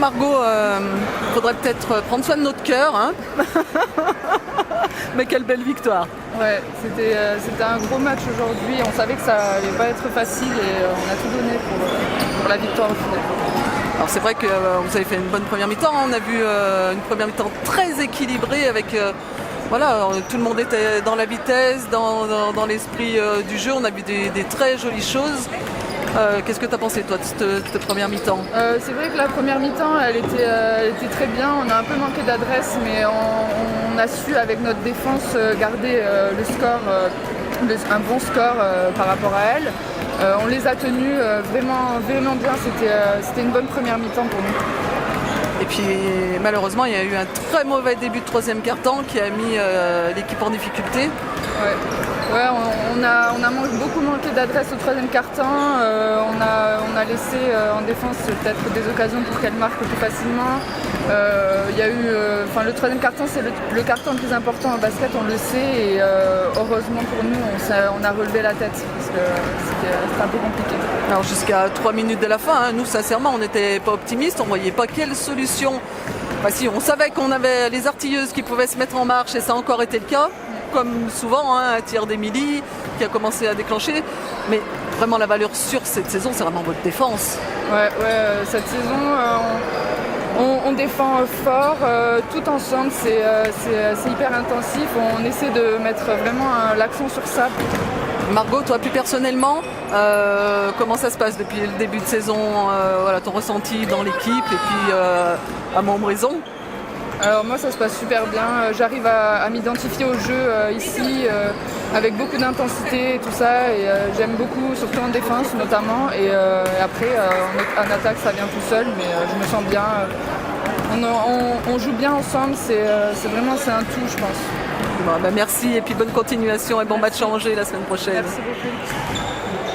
Margot, faudrait peut-être prendre soin de notre cœur, hein. Mais quelle belle victoire. Ouais, c'était un gros match aujourd'hui. On savait que ça allait pas être facile et on a tout donné pour la victoire au final. Alors c'est vrai que vous avez fait une bonne première mi-temps. On a vu une première mi-temps très équilibrée avec tout le monde était dans la vitesse, dans l'esprit du jeu. On a vu des très jolies choses. Qu'est-ce que tu as pensé toi de cette première mi-temps? C'est vrai que la première mi-temps elle était très bien. On a un peu manqué d'adresse, mais on a su avec notre défense garder le score, un bon score par rapport à elle. On les a tenus vraiment bien. C'était une bonne première mi-temps pour nous. Et puis malheureusement il y a eu un très mauvais début de troisième quart-temps qui a mis l'équipe en difficulté. Ouais, on a beaucoup manqué d'adresse au troisième quart-temps. On a laissé en défense peut-être des occasions pour qu'elle marque plus facilement. Il y a eu, le troisième quart-temps, c'est le quart-temps le plus important en basket, on le sait. Et heureusement pour nous, on a relevé la tête parce que c'était un peu compliqué. Alors jusqu'à 3 minutes de la fin, hein, nous sincèrement, on n'était pas optimistes, on voyait pas quelle solution. Si, on savait qu'on avait les artilleuses qui pouvaient se mettre en marche et ça a encore été le cas. Comme souvent, hein, un tir d'Emilie qui a commencé à déclencher. Mais vraiment, la valeur sur cette saison, c'est vraiment votre défense. Ouais, cette saison, on défend fort, tout ensemble, c'est hyper intensif. On essaie de mettre vraiment l'accent sur ça. Margot, toi plus personnellement, comment ça se passe depuis le début de saison, ton ressenti dans l'équipe et puis à Montbrison? Alors moi ça se passe super bien, j'arrive à m'identifier au jeu ici avec beaucoup d'intensité et tout ça et j'aime beaucoup, surtout en défense notamment et après en attaque ça vient tout seul mais je me sens bien, on joue bien ensemble, c'est un tout je pense. Bon, merci et puis bonne continuation et bon match à Angers la semaine prochaine. Merci beaucoup.